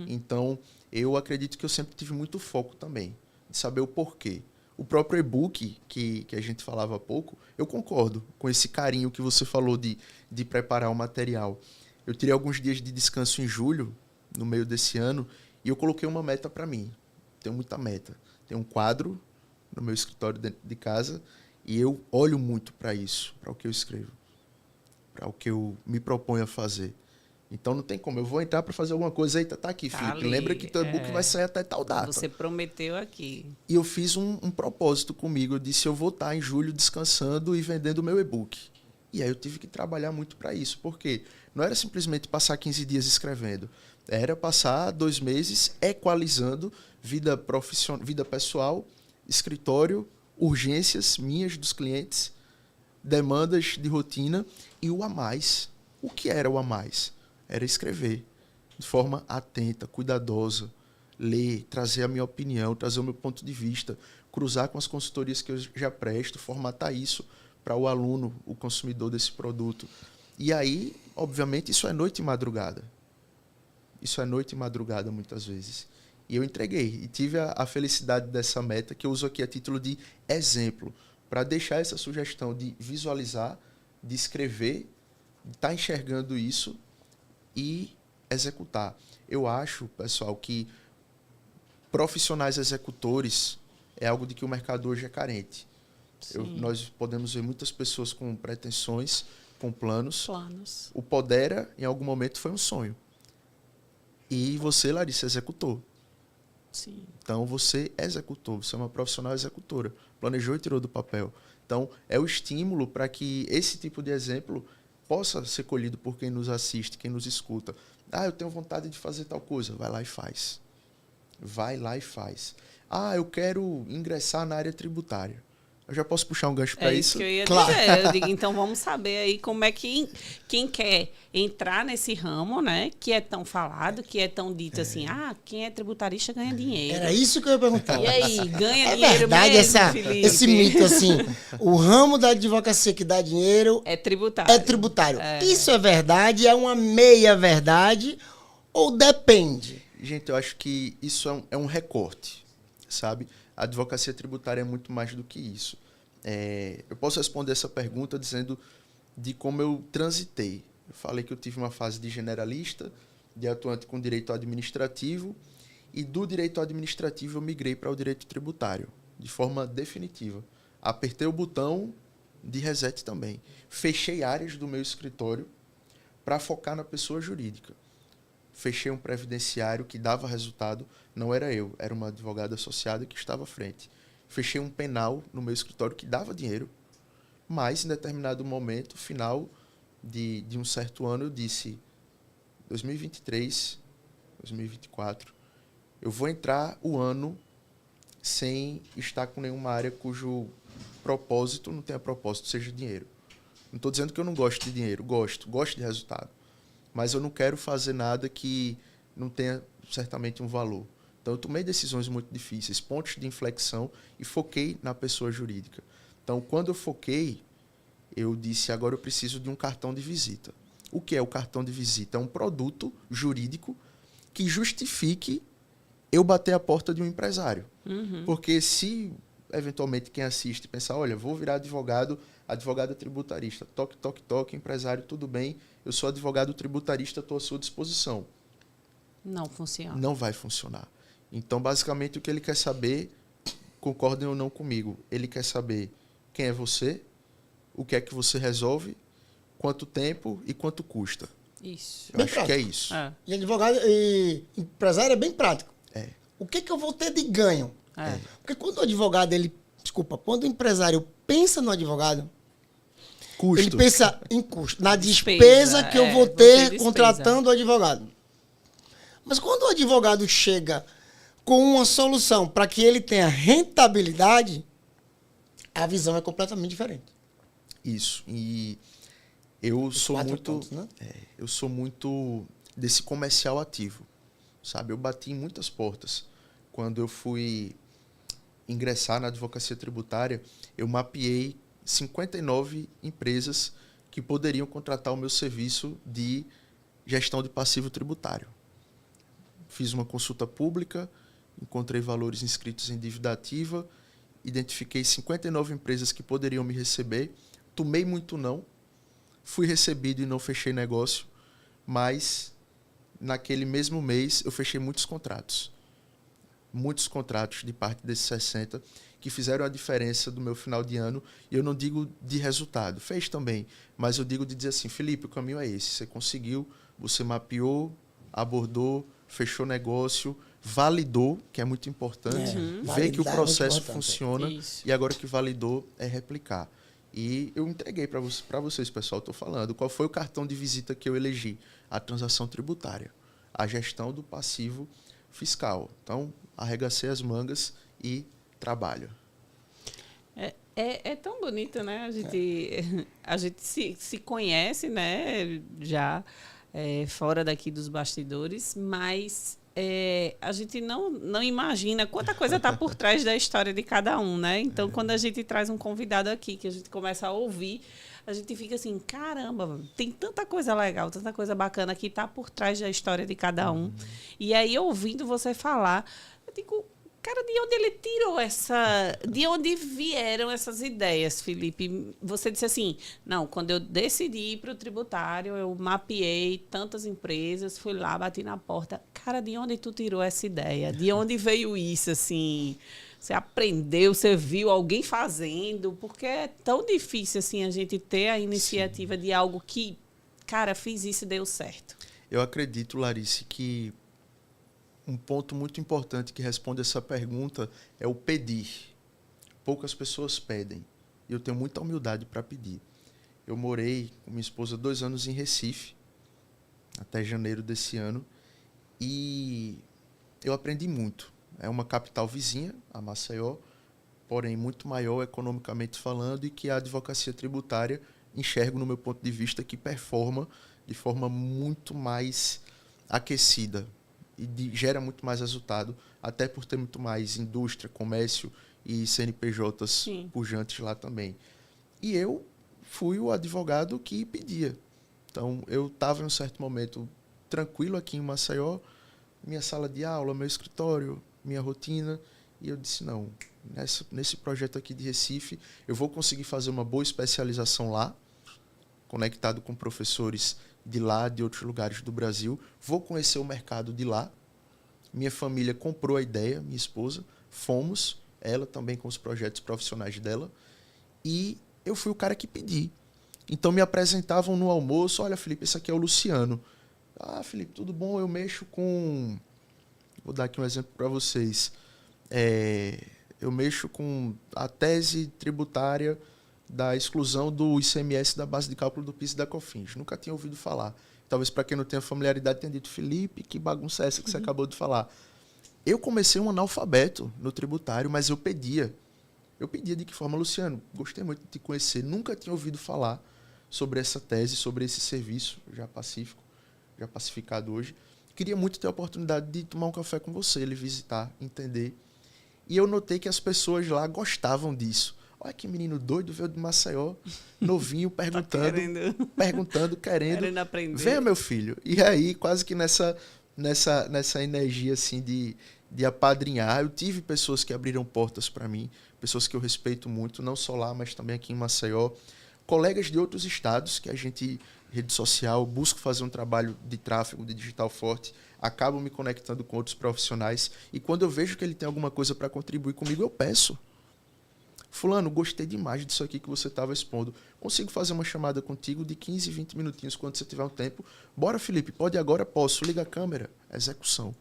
S2: Então, eu acredito que eu sempre tive muito foco também, de saber o porquê. O próprio e-book, que a gente falava há pouco, eu concordo com esse carinho que você falou de preparar o material. Eu tirei alguns dias de descanso em julho, no meio desse ano, e eu coloquei uma meta para mim. Tenho muita meta. Tenho um quadro no meu escritório dentro de casa e eu olho muito para isso, para o que eu escrevo, para o que eu me proponho a fazer. Então não tem como. Eu vou entrar para fazer alguma coisa. Eita, tá aqui, Felipe.
S1: Ali,
S2: Lembra que teu e-book vai sair até tal data.
S1: Você prometeu aqui.
S2: E eu fiz um propósito comigo. Eu disse, eu vou estar em julho descansando e vendendo o meu e-book. E aí eu tive que trabalhar muito para isso. Por quê? Não era simplesmente passar 15 dias escrevendo. Era passar 2 meses equalizando vida pessoal, escritório, urgências minhas dos clientes, demandas de rotina e o a mais. O que era o a mais? Era escrever de forma atenta, cuidadosa, ler, trazer a minha opinião, trazer o meu ponto de vista, cruzar com as consultorias que eu já presto, formatar isso para o aluno, o consumidor desse produto. E aí, obviamente, isso é noite e madrugada. Isso é noite e madrugada, muitas vezes. E eu entreguei. E tive a felicidade dessa meta, que eu uso aqui a título de exemplo, para deixar essa sugestão de visualizar, de escrever, de estar enxergando isso e executar. Eu acho, pessoal, que profissionais executores é algo de que o mercado hoje é carente. Nós podemos ver muitas pessoas com pretensões, com planos. O Podera, em algum momento, foi um sonho. E você, Larissa, executou.
S1: Sim.
S2: Então, você executou. Você é uma profissional executora. Planejou e tirou do papel. Então, é o estímulo para que esse tipo de exemplo possa ser colhido por quem nos assiste, quem nos escuta. Ah, eu tenho vontade de fazer tal coisa. Vai lá e faz. Vai lá e faz. Ah, eu quero ingressar na área tributária. Eu já posso puxar um gancho para isso?
S1: É isso que eu ia dizer. Eu digo, então vamos saber aí como é que quem quer entrar nesse ramo, né, que é tão falado, que é tão dito assim, quem é tributarista ganha dinheiro.
S3: Era isso que eu ia perguntar.
S1: E aí, ganha dinheiro
S3: verdade,
S1: mesmo, Felipe?
S3: esse mito, assim, o ramo da advocacia que dá dinheiro
S1: é tributário.
S3: É tributário. Isso é verdade? É uma meia-verdade? Ou depende?
S2: Gente, eu acho que isso é um recorte, sabe? A advocacia tributária é muito mais do que isso. Eu posso responder essa pergunta dizendo de como eu transitei. Eu falei que eu tive uma fase de generalista, de atuante com direito administrativo, e do direito administrativo eu migrei para o direito tributário, de forma definitiva. Apertei o botão de reset também. Fechei áreas do meu escritório para focar na pessoa jurídica. Fechei um previdenciário que dava resultado, não era eu, era uma advogada associada que estava à frente. Fechei um penal no meu escritório que dava dinheiro, mas em determinado momento, final de um certo ano, eu disse, 2023, 2024, eu vou entrar o ano sem estar com nenhuma área cujo propósito não tenha propósito, seja dinheiro. Não estou dizendo que eu não gosto de dinheiro, gosto de resultado. Mas eu não quero fazer nada que não tenha certamente um valor. Então, eu tomei decisões muito difíceis, pontos de inflexão, e foquei na pessoa jurídica. Então, quando eu foquei, eu disse, agora eu preciso de um cartão de visita. O que é o cartão de visita? É um produto jurídico que justifique eu bater a porta de um empresário. Porque se, eventualmente, quem assiste pensar, olha, vou virar advogado tributarista, toque, toque, toque, empresário, tudo bem, eu sou advogado tributarista, estou à sua disposição.
S1: Não funciona.
S2: Não vai funcionar. Então, basicamente, o que ele quer saber, concordem ou não comigo, ele quer saber quem é você, o que é que você resolve, quanto tempo e quanto custa.
S1: Isso.
S2: Eu acho que é isso.
S3: E advogado e empresário é bem prático.
S2: É.
S3: O que eu vou ter de ganho?
S1: É.
S3: Porque quando o advogado, quando o empresário pensa no advogado,
S2: Custo.
S3: ele pensa em custo, na despesa que eu vou ter contratando o advogado. Mas quando o advogado chega com uma solução para que ele tenha rentabilidade, a visão é completamente diferente.
S2: Isso. E eu sou muito...
S3: pontos, né?
S2: Eu sou muito desse comercial ativo, sabe? Eu bati em muitas portas. Quando eu fui ingressar na advocacia tributária, eu mapeei 59 empresas que poderiam contratar o meu serviço de gestão de passivo tributário. Fiz uma consulta pública, encontrei valores inscritos em dívida ativa, identifiquei 59 empresas que poderiam me receber, tomei muito não, fui recebido e não fechei negócio, mas naquele mesmo mês eu fechei muitos contratos de parte desses 60 que fizeram a diferença do meu final de ano, e eu não digo de resultado, fez também, mas eu digo de dizer assim, Felipe, o caminho é esse, você conseguiu, você mapeou, abordou, fechou negócio, validou, que é muito importante, ver que o processo funciona, e agora que validou é replicar. E eu entreguei para vocês, pessoal, estou falando, qual foi o cartão de visita que eu elegi? A transação tributária, a gestão do passivo fiscal. Então, arregacei as mangas e trabalho.
S1: É tão bonito, né? A gente se conhece, né? Já fora daqui dos bastidores, mas a gente não imagina quanta coisa está por trás da história de cada um, né? Então, quando a gente traz um convidado aqui, que a gente começa a ouvir, a gente fica assim, caramba, tem tanta coisa legal, tanta coisa bacana que está por trás da história de cada um. E aí, ouvindo você falar, eu digo, cara, de onde ele tirou de onde vieram essas ideias, Felipe? Você disse assim, não, quando eu decidi ir para o tributário, eu mapeei tantas empresas, fui lá, bati na porta. Cara, de onde tu tirou essa ideia? De onde veio isso, assim? Você aprendeu, você viu alguém fazendo? Porque é tão difícil, assim, a gente ter a iniciativa de algo que, cara, fiz isso e deu certo.
S2: Eu acredito, Larice, que um ponto muito importante que responde essa pergunta é o pedir. Poucas pessoas pedem. E eu tenho muita humildade para pedir. Eu morei com minha esposa 2 anos em Recife, até janeiro desse ano, e eu aprendi muito. É uma capital vizinha, a Maceió, porém muito maior economicamente falando, e que a advocacia tributária, enxergo no meu ponto de vista, que performa de forma muito mais aquecida e gera muito mais resultado, até por ter muito mais indústria, comércio e CNPJs pujantes lá também. E eu fui o advogado que pedia. Então, eu estava em um certo momento tranquilo aqui em Maceió, minha sala de aula, meu escritório, minha rotina, e eu disse, não, nesse projeto aqui de Recife, eu vou conseguir fazer uma boa especialização lá, conectado com professores de lá, de outros lugares do Brasil, vou conhecer o mercado de lá. Minha família comprou a ideia, minha esposa, fomos, ela também com os projetos profissionais dela, e eu fui o cara que pedi. Então me apresentavam no almoço, olha, Felipe, esse aqui é o Luciano. Ah, Felipe, tudo bom? Eu mexo com... Vou dar aqui um exemplo para vocês. Eu mexo com a tese tributária da exclusão do ICMS da base de cálculo do PIS e da COFINS. Nunca tinha ouvido falar. Talvez para quem não tenha familiaridade tenha dito, Felipe, que bagunça é essa que você acabou de falar? Eu comecei um analfabeto no tributário, mas eu pedia. Eu pedia de que forma, Luciano, gostei muito de te conhecer, nunca tinha ouvido falar sobre essa tese, sobre esse serviço já pacificado hoje. queria muito ter a oportunidade de tomar um café com você, ele visitar, entender. E eu notei que as pessoas lá gostavam disso. Olha que menino doido, veio de Maceió, novinho, perguntando, querendo
S1: aprender.
S2: Venha, meu filho. E aí, quase que nessa energia assim de apadrinhar, eu tive pessoas que abriram portas para mim, pessoas que eu respeito muito, não só lá, mas também aqui em Maceió, colegas de outros estados que a gente, rede social, busco fazer um trabalho de tráfego, de digital forte, acabo me conectando com outros profissionais e quando eu vejo que ele tem alguma coisa para contribuir comigo, eu peço. Fulano, gostei demais disso aqui que você estava expondo. Consigo fazer uma chamada contigo de 15, 20 minutinhos quando você tiver um tempo? Bora, Felipe, pode agora? Posso. Liga a câmera. Execução.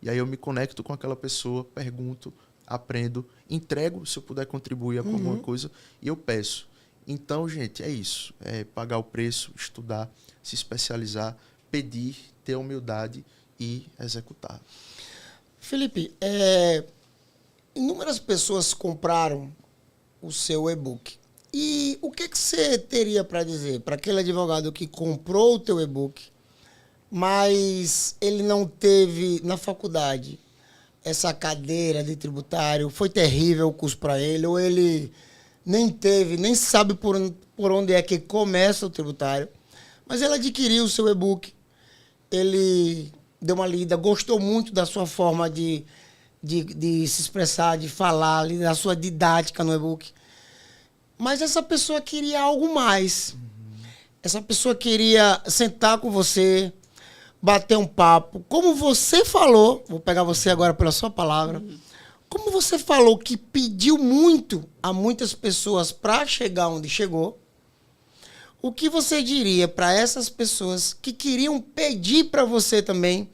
S2: E aí eu me conecto com aquela pessoa, pergunto, aprendo, entrego se eu puder contribuir com alguma coisa e eu peço. Então, gente, é isso. É pagar o preço, estudar, se especializar, pedir, ter humildade e executar.
S3: Felipe, inúmeras pessoas compraram o seu e-book. E o que você teria para dizer para aquele advogado que comprou o teu e-book, mas ele não teve na faculdade essa cadeira de tributário, foi terrível o curso para ele, ou ele nem sabe por onde é que começa o tributário, mas ele adquiriu o seu e-book, ele deu uma lida, gostou muito da sua forma de se expressar, de falar, da sua didática no e-book. Mas essa pessoa queria algo mais. Essa pessoa queria sentar com você, bater um papo. Como você falou, vou pegar você agora pela sua palavra, como você falou que pediu muito a muitas pessoas para chegar onde chegou, o que você diria para essas pessoas que queriam pedir para você também,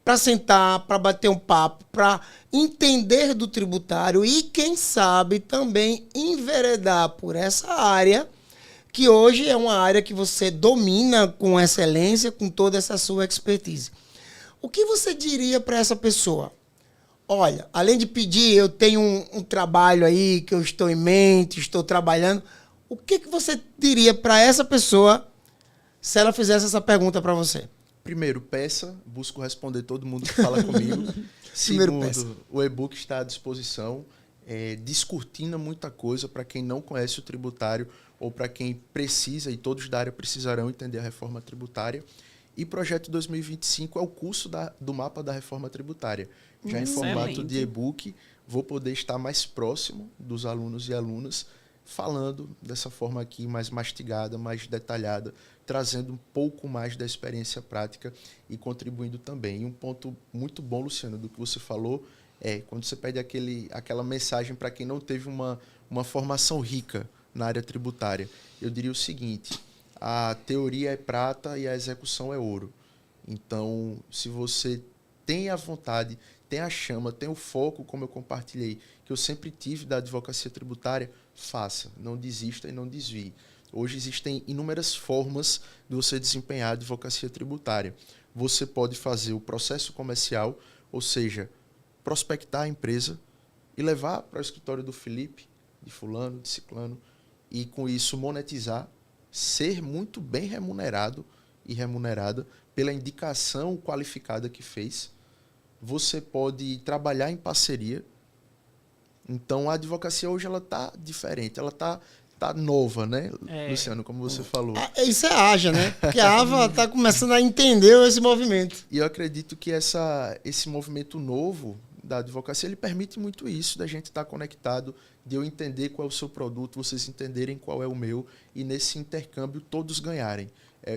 S3: para sentar, para bater um papo, para entender do tributário e, quem sabe, também enveredar por essa área, que hoje é uma área que você domina com excelência, com toda essa sua expertise. O que você diria para essa pessoa? Olha, além de pedir, eu tenho um trabalho aí que eu estou em mente, estou trabalhando. O que você diria para essa pessoa se ela fizesse essa pergunta para você?
S2: Primeiro, peça. Busco responder todo mundo que fala comigo. Segundo, o e-book está à disposição. Descortina muita coisa para quem não conhece o tributário ou para quem precisa, e todos da área precisarão entender a reforma tributária. E Projeto 2025 é o curso do mapa da reforma tributária. Já em formato de e-book, vou poder estar mais próximo dos alunos e alunas, falando dessa forma aqui mais mastigada, mais detalhada, trazendo um pouco mais da experiência prática e contribuindo também. E um ponto muito bom, Luciano, do que você falou, quando você pede aquela mensagem para quem não teve uma formação rica na área tributária. Eu diria o seguinte: a teoria é prata e a execução é ouro. Então, se você tem a vontade, tem a chama, tem o foco, como eu compartilhei, que eu sempre tive da advocacia tributária, faça, não desista e não desvie. Hoje existem inúmeras formas de você desempenhar a advocacia tributária. Você pode fazer o processo comercial, ou seja, prospectar a empresa e levar para o escritório do Felipe, de fulano, de ciclano, e com isso monetizar, ser muito bem remunerado e remunerada pela indicação qualificada que fez. Você pode trabalhar em parceria. Então, a advocacia hoje ela está diferente, ela está nova, né, Luciano, como você falou.
S3: Isso é a AJA, né? Porque a AVA está começando a entender esse movimento.
S2: E eu acredito que esse movimento novo da advocacia, ele permite muito isso, da gente estar conectado, de eu entender qual é o seu produto, vocês entenderem qual é o meu, e nesse intercâmbio todos ganharem.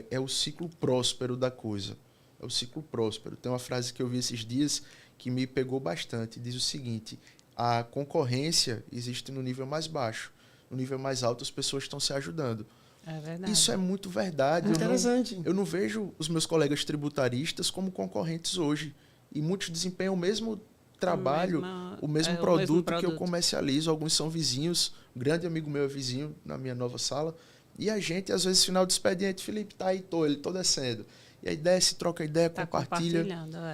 S2: É o ciclo próspero da coisa. É o ciclo próspero. Tem uma frase que eu vi esses dias que me pegou bastante. Diz o seguinte: a concorrência existe no nível mais baixo. No nível mais alto, as pessoas estão se ajudando.
S1: É verdade.
S2: Isso é muito verdade.
S3: Interessante.
S2: Eu não vejo os meus colegas tributaristas como concorrentes hoje. E muitos desempenham o mesmo trabalho, o mesmo produto que eu comercializo. Alguns são vizinhos. Um grande amigo meu é vizinho na minha nova sala. E a gente, às vezes, final de expediente, Felipe, tá aí, ele tô descendo. E aí desce, troca ideia, compartilha.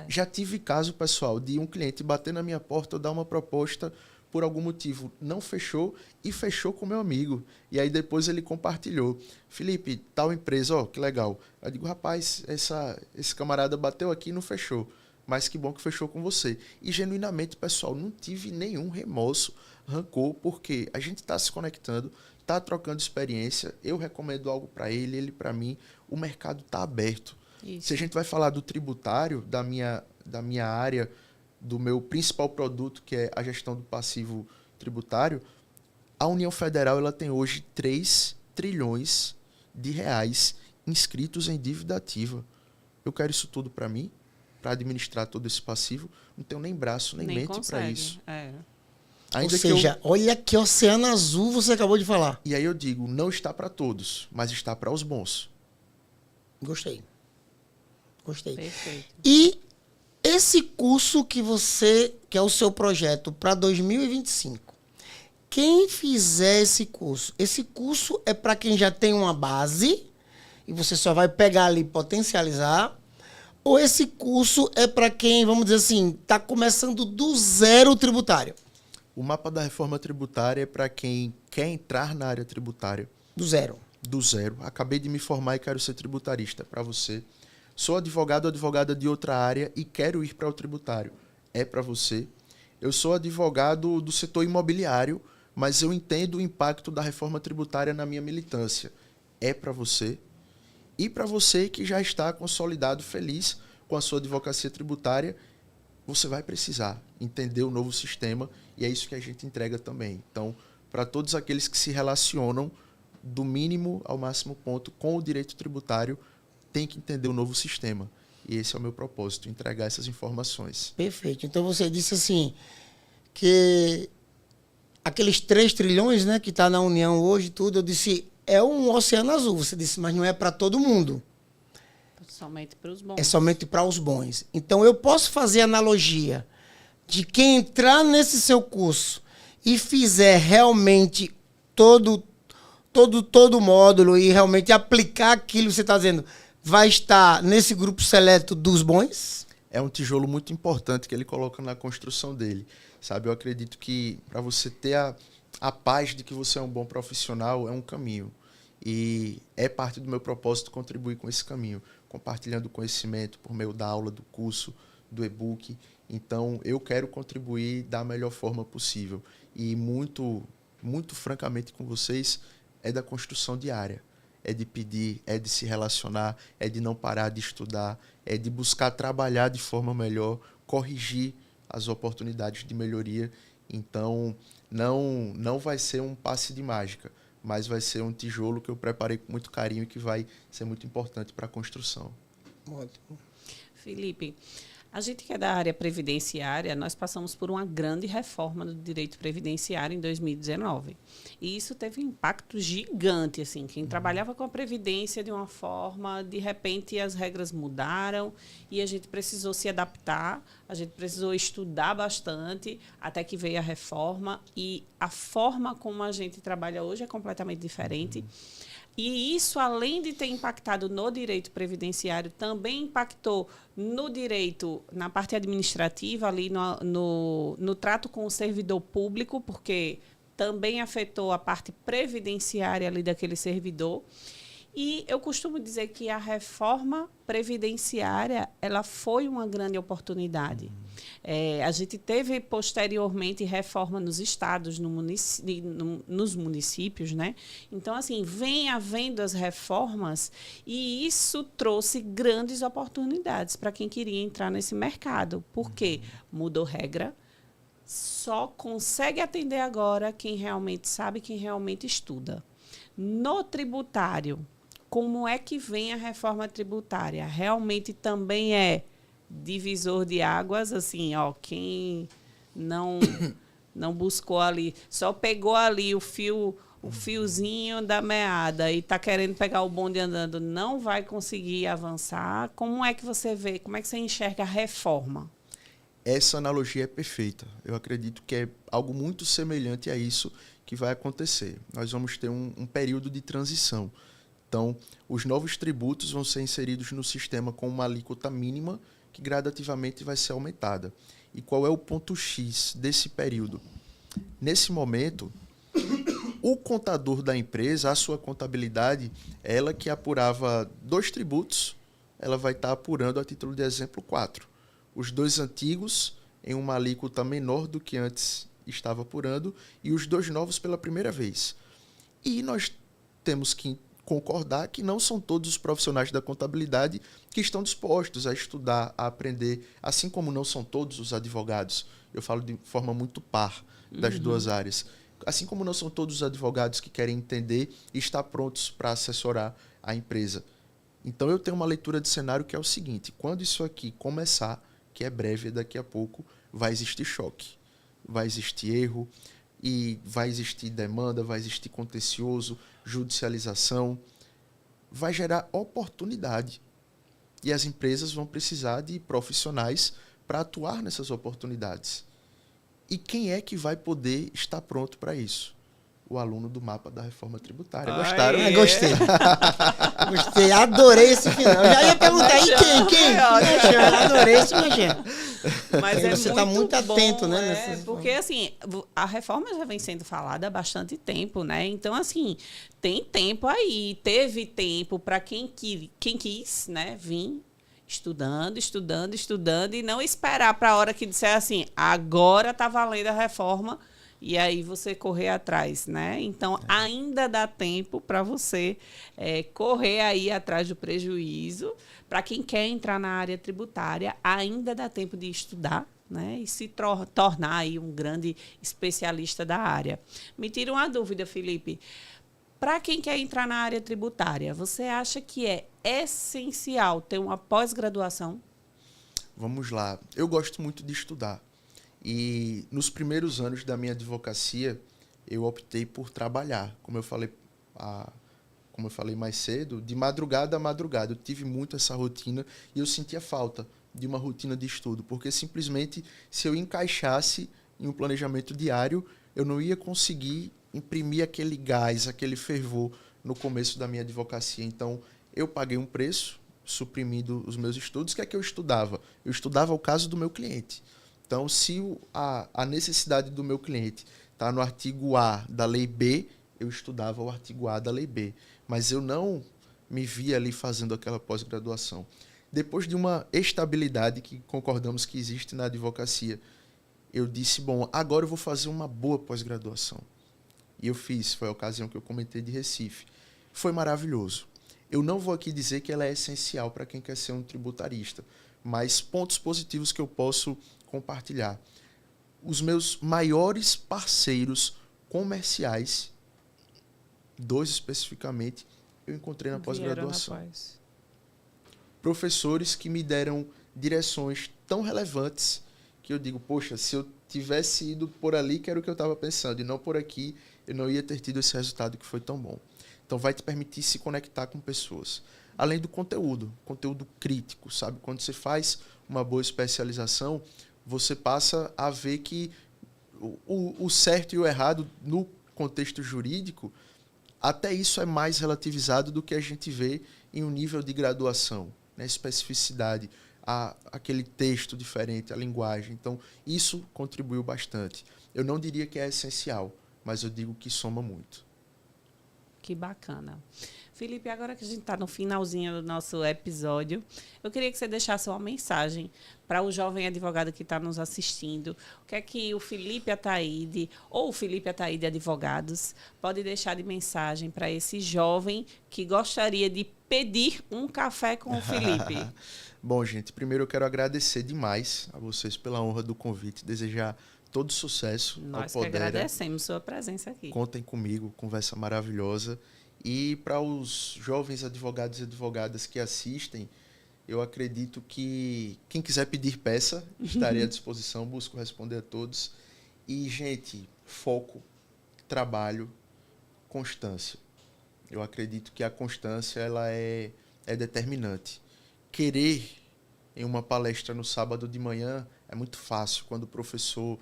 S2: Já tive caso, pessoal, de um cliente bater na minha porta, eu dar uma proposta por algum motivo, não fechou e fechou com meu amigo. E aí depois ele compartilhou. Felipe, tal empresa, que legal. Eu digo, rapaz, esse camarada bateu aqui e não fechou. Mas que bom que fechou com você. E genuinamente, pessoal, não tive nenhum remorso, rancor, porque a gente está se conectando, está trocando experiência, eu recomendo algo para ele para mim, o mercado está aberto. Isso. Se a gente vai falar do tributário, da minha área, do meu principal produto, que é a gestão do passivo tributário, a União Federal ela tem hoje 3 trilhões de reais inscritos em dívida ativa. Eu quero isso tudo para mim, para administrar todo esse passivo, não tenho nem braço, nem mente para isso.
S3: Ou seja, olha que oceano azul você acabou de falar.
S2: E aí eu digo, não está para todos, mas está para os bons.
S3: Gostei.
S1: Perfeito.
S3: E esse curso que é o seu projeto para 2025, quem fizer esse curso é para quem já tem uma base e você só vai pegar ali e potencializar, ou esse curso é para quem, vamos dizer assim, está começando do zero tributário?
S2: O mapa da reforma tributária é para quem quer entrar na área tributária.
S3: Do zero.
S2: Do zero. Acabei de me formar e quero ser tributarista. Para você. Sou advogado ou advogada de outra área e quero ir para o tributário. É para você. Eu sou advogado do setor imobiliário, mas eu entendo o impacto da reforma tributária na minha militância. É para você. E para você que já está consolidado, feliz com a sua advocacia tributária, você vai precisar entender o novo sistema e é isso que a gente entrega também. Então, para todos aqueles que se relacionam do mínimo ao máximo ponto com o direito tributário, tem que entender o novo sistema. E esse é o meu propósito, entregar essas informações.
S3: Perfeito. Então, você disse assim, que aqueles 3 trilhões, né, que está na União hoje, tudo, eu disse, é um oceano azul. Você disse, mas não é para todo mundo.
S1: Somente para os bons.
S3: É somente para os bons. Então, eu posso fazer analogia de quem entrar nesse seu curso e fizer realmente todo o módulo e realmente aplicar aquilo que você está dizendo, vai estar nesse grupo seleto dos bons?
S2: É um tijolo muito importante que ele coloca na construção dele. Sabe, eu acredito que para você ter a paz de que você é um bom profissional, é um caminho. E é parte do meu propósito contribuir com esse caminho, compartilhando conhecimento por meio da aula, do curso, do e-book. Então, eu quero contribuir da melhor forma possível. E muito francamente com vocês, é da construção diária. É de pedir, é de se relacionar, é de não parar de estudar, é de buscar trabalhar de forma melhor, corrigir as oportunidades de melhoria. Então, não vai ser um passe de mágica, mas vai ser um tijolo que eu preparei com muito carinho e que vai ser muito importante para a construção.
S3: Ótimo.
S1: Felipe, a gente que é da área previdenciária, nós passamos por uma grande reforma do direito previdenciário em 2019. E isso teve um impacto gigante. Assim, quem trabalhava com a previdência de uma forma, de repente as regras mudaram e a gente precisou se adaptar, a gente precisou estudar bastante até que veio a reforma. E a forma como a gente trabalha hoje é completamente diferente. E isso, além de ter impactado no direito previdenciário, também impactou no direito, na parte administrativa, ali no trato com o servidor público, porque também afetou a parte previdenciária ali daquele servidor. E eu costumo dizer que a reforma previdenciária ela foi uma grande oportunidade. A gente teve, posteriormente, reforma nos estados, nos municípios, né? Então, assim, vem havendo as reformas e isso trouxe grandes oportunidades para quem queria entrar nesse mercado. Porque mudou regra, só consegue atender agora quem realmente sabe, quem realmente estuda. No tributário, como é que vem a reforma tributária? Realmente também é divisor de águas, assim, quem não buscou ali, só pegou ali o fiozinho da meada e está querendo pegar o bonde andando, não vai conseguir avançar. Como é que você vê, como é que você enxerga a reforma?
S2: Essa analogia é perfeita. Eu acredito que é algo muito semelhante a isso que vai acontecer. Nós vamos ter um período de transição. Então, os novos tributos vão ser inseridos no sistema com uma alíquota mínima que gradativamente vai ser aumentada. E qual é o ponto X desse período? nesse momento, o contador da empresa, a sua contabilidade, ela que apurava 2 tributos, ela vai estar apurando, a título de exemplo, 4. Os 2 antigos, em uma alíquota menor do que antes estava apurando, e os 2 novos pela primeira vez. E nós temos que concordar que não são todos os profissionais da contabilidade que estão dispostos a estudar, a aprender, assim como não são todos os advogados. Eu falo de forma muito par das duas áreas. Assim como não são todos os advogados que querem entender e estar prontos para assessorar a empresa. Então, eu tenho uma leitura de cenário que é o seguinte: quando isso aqui começar, que é breve, daqui a pouco, vai existir choque, vai existir erro, e vai existir demanda, vai existir contencioso, judicialização, vai gerar oportunidade. E as empresas vão precisar de profissionais para atuar nessas oportunidades. E quem é que vai poder estar pronto para isso? O aluno do mapa da reforma tributária. Gostaram?
S3: Gostei. Gostei, adorei esse final. Eu já ia perguntar, e quem? Adorei esse Magé.
S1: Mas
S3: você está muito atento, né?
S1: Porque, assim, a reforma já vem sendo falada há bastante tempo, né? Então, assim, tem tempo aí. Teve tempo para quem quis, né, vir estudando, e não esperar para a hora que disser assim, agora está valendo a reforma, e aí você correr atrás, né? Então, ainda dá tempo para você correr aí atrás do prejuízo. Para quem quer entrar na área tributária, ainda dá tempo de estudar, né? E se tornar aí um grande especialista da área. Me tira uma dúvida, Felipe. Para quem quer entrar na área tributária, você acha que é essencial ter uma pós-graduação?
S2: Vamos lá. Eu gosto muito de estudar. E nos primeiros anos da minha advocacia, eu optei por trabalhar. Como eu falei mais cedo, de madrugada a madrugada. Eu tive muito essa rotina e eu sentia falta de uma rotina de estudo, porque simplesmente, se eu encaixasse em um planejamento diário, eu não ia conseguir imprimir aquele gás, aquele fervor no começo da minha advocacia. Então, eu paguei um preço, suprimindo os meus estudos. O que é que eu estudava? Eu estudava o caso do meu cliente. Então, se a necessidade do meu cliente está no artigo A da Lei B, eu estudava o artigo A da Lei B. Mas eu não me via ali fazendo aquela pós-graduação. Depois de uma estabilidade que concordamos que existe na advocacia, eu disse, bom, agora eu vou fazer uma boa pós-graduação. E eu fiz, foi a ocasião que eu comentei de Recife. Foi maravilhoso. Eu não vou aqui dizer que ela é essencial para quem quer ser um tributarista, mas pontos positivos que eu posso compartilhar. Os meus maiores parceiros comerciais, 2 especificamente, eu encontrei na pós-graduação. Professores que me deram direções tão relevantes que eu digo, poxa, se eu tivesse ido por ali, que era o que eu estava pensando, e não por aqui, eu não ia ter tido esse resultado que foi tão bom. Então, vai te permitir se conectar com pessoas. Além do conteúdo crítico, sabe? Quando você faz uma boa especialização, você passa a ver que o certo e o errado no contexto jurídico, até isso é mais relativizado do que a gente vê em um nível de graduação, né? Especificidade, aquele texto diferente, a linguagem. Então, isso contribuiu bastante. Eu não diria que é essencial, mas eu digo que soma muito.
S1: Que bacana. Felipe, agora que a gente está no finalzinho do nosso episódio, eu queria que você deixasse uma mensagem para o jovem advogado que está nos assistindo. O que é que o Felipe Ataíde ou o Felipe Ataíde Advogados pode deixar de mensagem para esse jovem que gostaria de pedir um café com o Felipe?
S2: Bom, gente, primeiro eu quero agradecer demais a vocês pela honra do convite, desejar todo sucesso
S1: Nós
S2: ao
S1: que
S2: Podera.
S1: agradecemos sua presença aqui.
S2: Contem comigo, conversa maravilhosa. E para os jovens advogados e advogadas que assistem, eu acredito que quem quiser pedir peça, estarei à disposição, busco responder a todos. E, gente, foco, trabalho, constância. Eu acredito que a constância ela é determinante. Querer em uma palestra no sábado de manhã é muito fácil, quando o professor,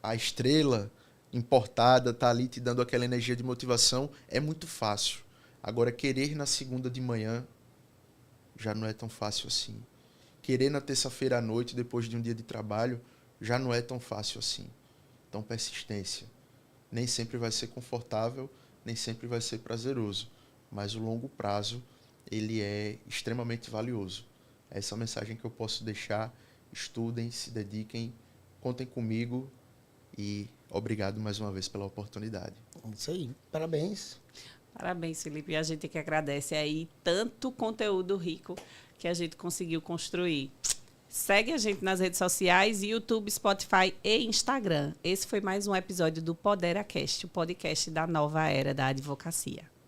S2: a estrela importada está ali te dando aquela energia de motivação, é muito fácil. Agora, querer na segunda de manhã já não é tão fácil assim. Querer na terça-feira à noite, depois de um dia de trabalho, já não é tão fácil assim. Então, persistência. Nem sempre vai ser confortável, nem sempre vai ser prazeroso, mas o longo prazo ele é extremamente valioso. Essa é a mensagem que eu posso deixar. Estudem, se dediquem, contem comigo e obrigado mais uma vez pela oportunidade.
S3: Isso aí. Parabéns.
S1: Parabéns, Felipe. A gente que agradece aí tanto conteúdo rico que a gente conseguiu construir. Segue a gente nas redes sociais, YouTube, Spotify e Instagram. Esse foi mais um episódio do PoderaCast, o podcast da nova era da advocacia.